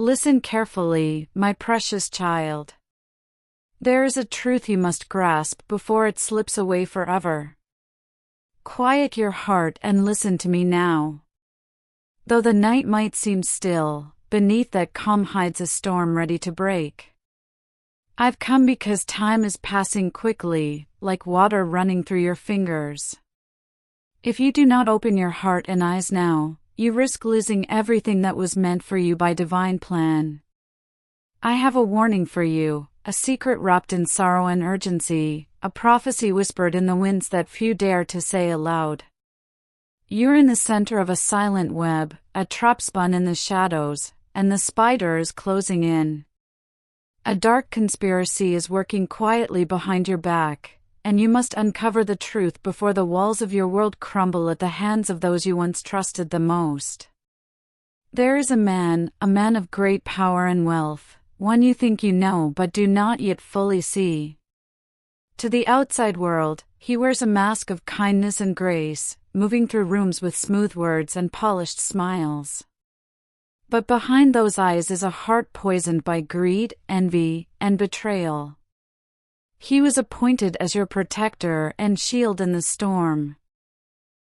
Listen carefully, my precious child. There is a truth you must grasp before it slips away forever. Quiet your heart and listen to me now. Though the night might seem still, beneath that calm hides a storm ready to break. I've come because time is passing quickly, like water running through your fingers. If you do not open your heart and eyes now, you risk losing everything that was meant for you by divine plan. I have a warning for you, a secret wrapped in sorrow and urgency, a prophecy whispered in the winds that few dare to say aloud. You're in the center of a silent web, a trap spun in the shadows, and the spider is closing in. A dark conspiracy is working quietly behind your back, and you must uncover the truth before the walls of your world crumble at the hands of those you once trusted the most. There is a man of great power and wealth, one you think you know but do not yet fully see. To the outside world, he wears a mask of kindness and grace, moving through rooms with smooth words and polished smiles. But behind those eyes is a heart poisoned by greed, envy, and betrayal. He was appointed as your protector and shield in the storm.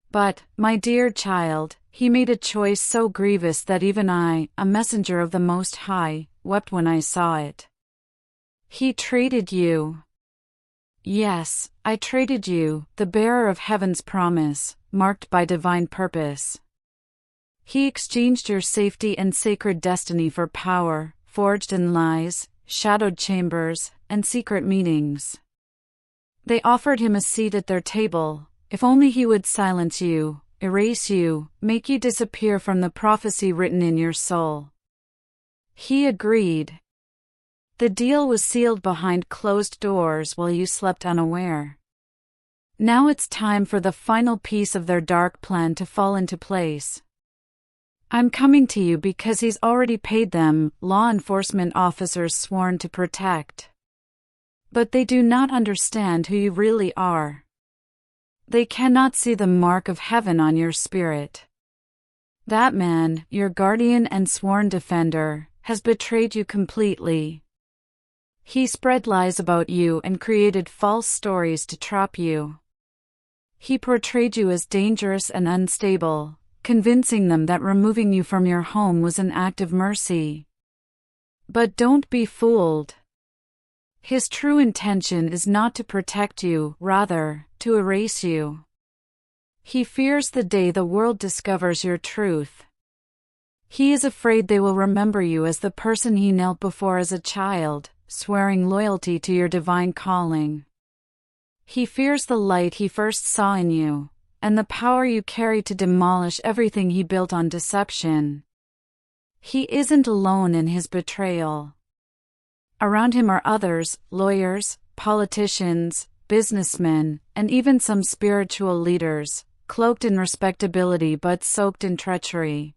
But, my dear child, he made a choice so grievous that even I, a messenger of the Most High, wept when I saw it. He traded you. Yes, I traded you, the bearer of heaven's promise, marked by divine purpose. He exchanged your safety and sacred destiny for power, forged in lies, shadowed chambers, and secret meetings. They offered him a seat at their table, if only he would silence you, erase you, make you disappear from the prophecy written in your soul. He agreed. The deal was sealed behind closed doors while you slept unaware. Now it's time for the final piece of their dark plan to fall into place. I'm coming to you because he's already paid them, law enforcement officers sworn to protect. But they do not understand who you really are. They cannot see the mark of heaven on your spirit. That man, your guardian and sworn defender, has betrayed you completely. He spread lies about you and created false stories to trap you. He portrayed you as dangerous and unstable, convincing them that removing you from your home was an act of mercy. But don't be fooled. His true intention is not to protect you, rather, to erase you. He fears the day the world discovers your truth. He is afraid they will remember you as the person he knelt before as a child, swearing loyalty to your divine calling. He fears the light he first saw in you, and the power you carry to demolish everything he built on deception. He isn't alone in his betrayal. Around him are others, lawyers, politicians, businessmen, and even some spiritual leaders, cloaked in respectability but soaked in treachery.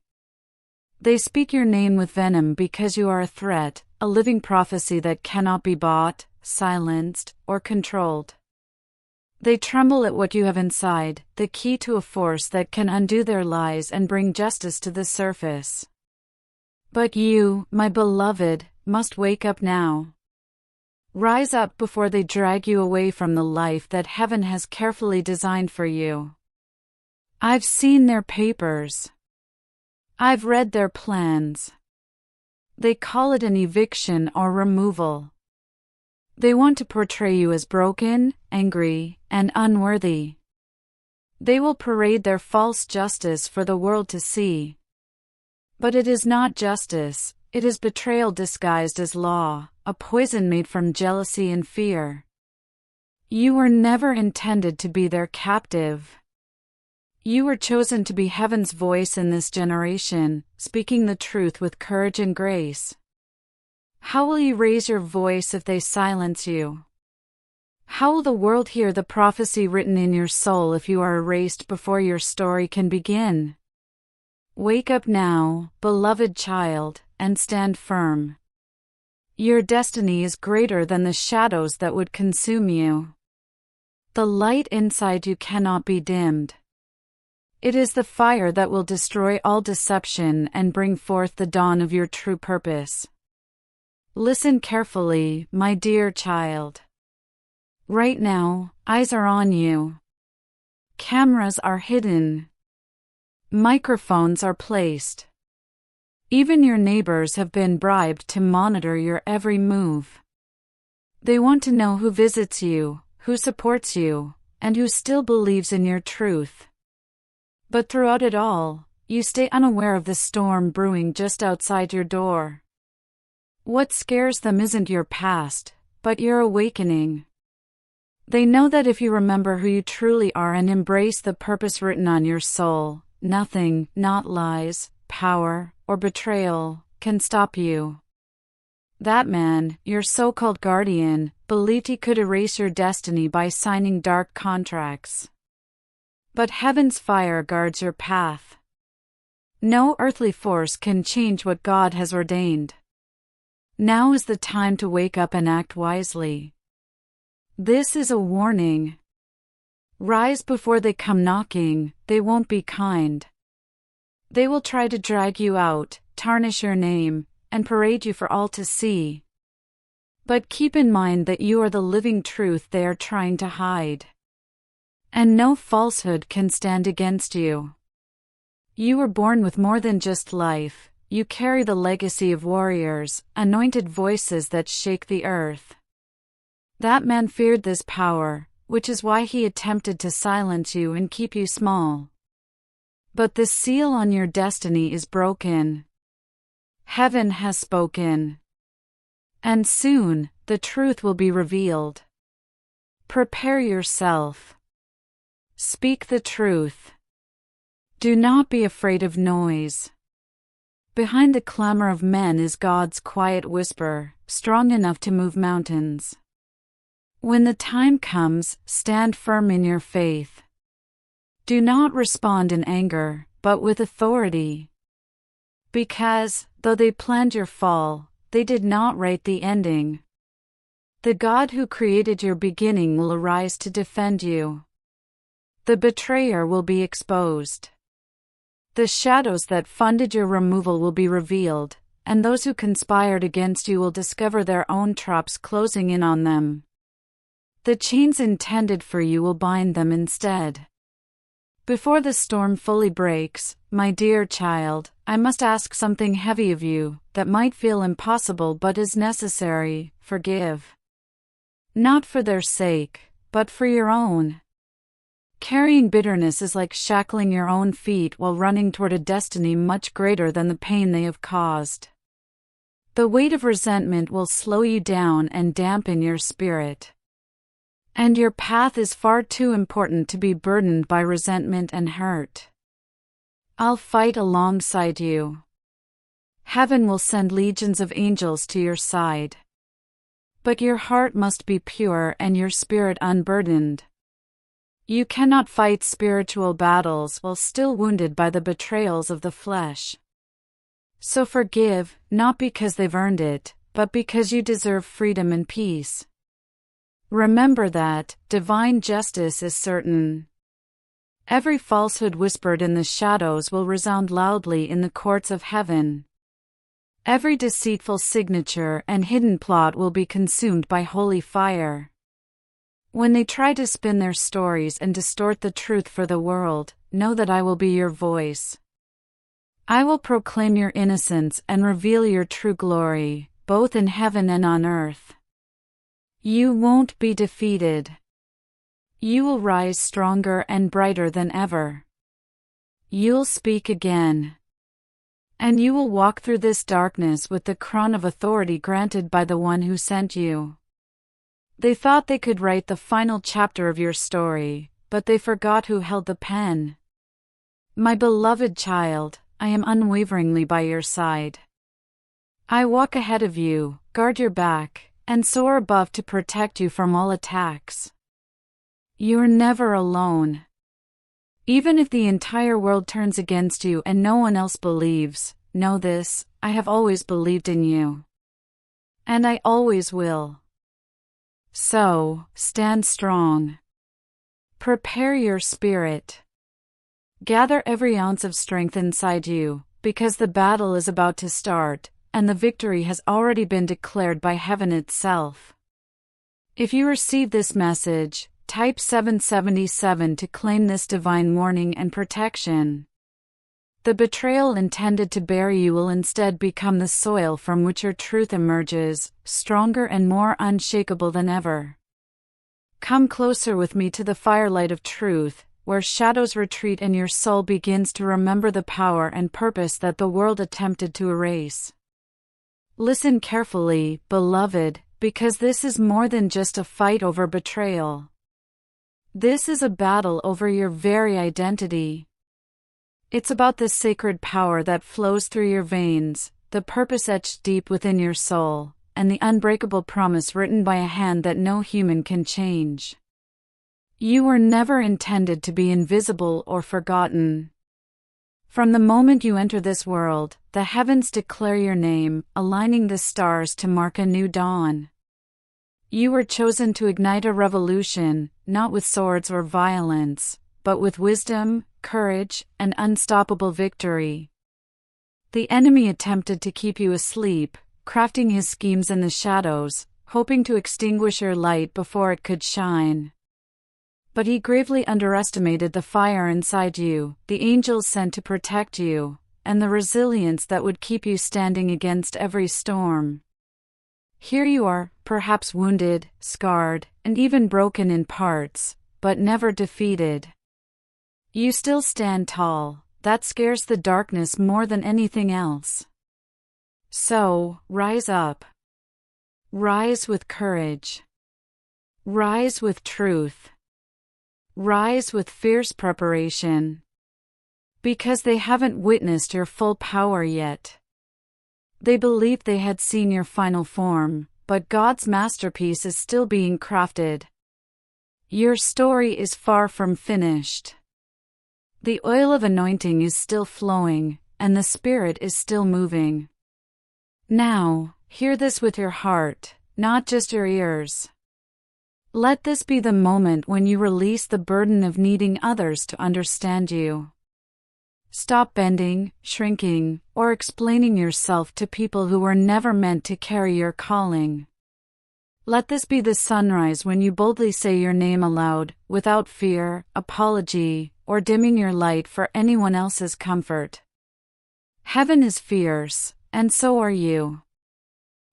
They speak your name with venom because you are a threat, a living prophecy that cannot be bought, silenced, or controlled. They tremble at what you have inside, the key to a force that can undo their lies and bring justice to the surface. But you, my beloved, must wake up now. Rise up before they drag you away from the life that heaven has carefully designed for you. I've seen their papers. I've read their plans. They call it an eviction or removal. They want to portray you as broken, angry, and unworthy. They will parade their false justice for the world to see. But it is not justice, it is betrayal disguised as law, a poison made from jealousy and fear. You were never intended to be their captive. You were chosen to be heaven's voice in this generation, speaking the truth with courage and grace. How will you raise your voice if they silence you? How will the world hear the prophecy written in your soul if you are erased before your story can begin? Wake up now, beloved child, and stand firm. Your destiny is greater than the shadows that would consume you. The light inside you cannot be dimmed. It is the fire that will destroy all deception and bring forth the dawn of your true purpose. Listen carefully, my dear child. Right now, eyes are on you. Cameras are hidden. Microphones are placed. Even your neighbors have been bribed to monitor your every move. They want to know who visits you, who supports you, and who still believes in your truth. But throughout it all, you stay unaware of the storm brewing just outside your door. What scares them isn't your past, but your awakening. They know that if you remember who you truly are and embrace the purpose written on your soul, nothing, not lies, power, or betrayal, can stop you. That man, your so-called guardian, believed he could erase your destiny by signing dark contracts. But heaven's fire guards your path. No earthly force can change what God has ordained. Now is the time to wake up and act wisely. This is a warning. Rise before they come knocking, they won't be kind. They will try to drag you out, tarnish your name, and parade you for all to see. But keep in mind that you are the living truth they are trying to hide. And no falsehood can stand against you. You were born with more than just life, you carry the legacy of warriors, anointed voices that shake the earth. That man feared this power, which is why he attempted to silence you and keep you small. But the seal on your destiny is broken. Heaven has spoken. And soon, the truth will be revealed. Prepare yourself. Speak the truth. Do not be afraid of noise. Behind the clamor of men is God's quiet whisper, strong enough to move mountains. When the time comes, stand firm in your faith. Do not respond in anger, but with authority. Because, though they planned your fall, they did not write the ending. The God who created your beginning will arise to defend you. The betrayer will be exposed. The shadows that funded your removal will be revealed, and those who conspired against you will discover their own traps closing in on them. The chains intended for you will bind them instead. Before the storm fully breaks, my dear child, I must ask something heavy of you, that might feel impossible but is necessary. Forgive. Not for their sake, but for your own. Carrying bitterness is like shackling your own feet while running toward a destiny much greater than the pain they have caused. The weight of resentment will slow you down and dampen your spirit. And your path is far too important to be burdened by resentment and hurt. I'll fight alongside you. Heaven will send legions of angels to your side. But your heart must be pure and your spirit unburdened. You cannot fight spiritual battles while still wounded by the betrayals of the flesh. So forgive, not because they've earned it, but because you deserve freedom and peace. Remember that divine justice is certain. Every falsehood whispered in the shadows will resound loudly in the courts of heaven. Every deceitful signature and hidden plot will be consumed by holy fire. When they try to spin their stories and distort the truth for the world, know that I will be your voice. I will proclaim your innocence and reveal your true glory, both in heaven and on earth. You won't be defeated. You will rise stronger and brighter than ever. You'll speak again. And you will walk through this darkness with the crown of authority granted by the one who sent you. They thought they could write the final chapter of your story, but they forgot who held the pen. My beloved child, I am unwaveringly by your side. I walk ahead of you, guard your back, and soar above to protect you from all attacks. You're never alone. Even if the entire world turns against you and no one else believes, know this, I have always believed in you. And I always will. So, stand strong. Prepare your spirit. Gather every ounce of strength inside you, because the battle is about to start, and the victory has already been declared by heaven itself. If you receive this message, type 777 to claim this divine warning and protection. The betrayal intended to bury you will instead become the soil from which your truth emerges, stronger and more unshakable than ever. Come closer with me to the firelight of truth, where shadows retreat and your soul begins to remember the power and purpose that the world attempted to erase. Listen carefully, beloved, because this is more than just a fight over betrayal. This is a battle over your very identity. It's about the sacred power that flows through your veins, the purpose etched deep within your soul, and the unbreakable promise written by a hand that no human can change. You were never intended to be invisible or forgotten. From the moment you enter this world, the heavens declare your name, aligning the stars to mark a new dawn. You were chosen to ignite a revolution, not with swords or violence, but with wisdom, courage, and unstoppable victory. The enemy attempted to keep you asleep, crafting his schemes in the shadows, hoping to extinguish your light before it could shine. But he gravely underestimated the fire inside you, the angels sent to protect you, and the resilience that would keep you standing against every storm. Here you are, perhaps wounded, scarred, and even broken in parts, but never defeated. You still stand tall. That scares the darkness more than anything else. So, rise up. Rise with courage. Rise with truth. Rise with fierce preparation. Because they haven't witnessed your full power yet. They believed they had seen your final form, but God's masterpiece is still being crafted. Your story is far from finished. The oil of anointing is still flowing, and the Spirit is still moving. Now, hear this with your heart, not just your ears. Let this be the moment when you release the burden of needing others to understand you. Stop bending, shrinking, or explaining yourself to people who were never meant to carry your calling. Let this be the sunrise when you boldly say your name aloud, without fear, apology, or dimming your light for anyone else's comfort. Heaven is fierce, and so are you.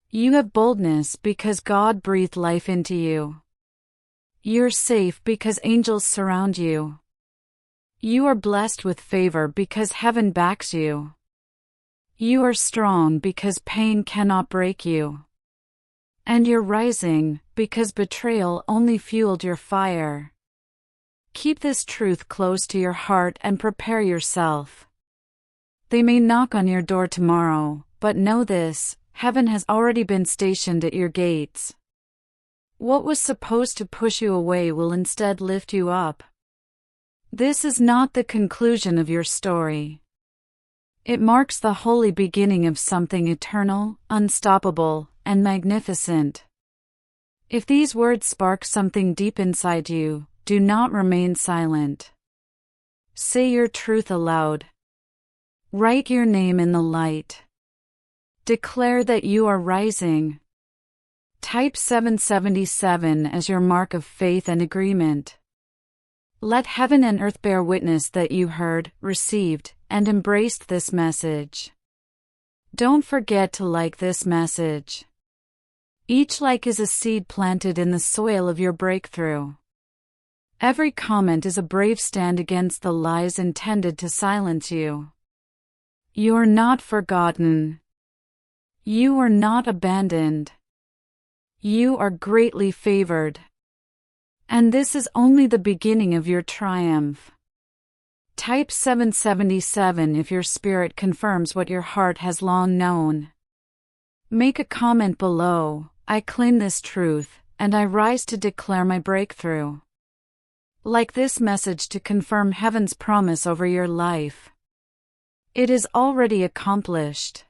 You have boldness because God breathed life into you. You're safe because angels surround you. You are blessed with favor because heaven backs you. You are strong because pain cannot break you. And you're rising because betrayal only fueled your fire. Keep this truth close to your heart and prepare yourself. They may knock on your door tomorrow, but know this, heaven has already been stationed at your gates. What was supposed to push you away will instead lift you up. This is not the conclusion of your story. It marks the holy beginning of something eternal, unstoppable, and magnificent. If these words spark something deep inside you, do not remain silent. Say your truth aloud. Write your name in the light. Declare that you are rising. Type 777 as your mark of faith and agreement. Let heaven and earth bear witness that you heard, received, and embraced this message. Don't forget to like this message. Each like is a seed planted in the soil of your breakthrough. Every comment is a brave stand against the lies intended to silence you. You're not forgotten. You are not abandoned. You are greatly favored. And this is only the beginning of your triumph. Type 777 if your spirit confirms what your heart has long known. Make a comment below. I claim this truth, and I rise to declare my breakthrough. Like this message to confirm heaven's promise over your life. It is already accomplished.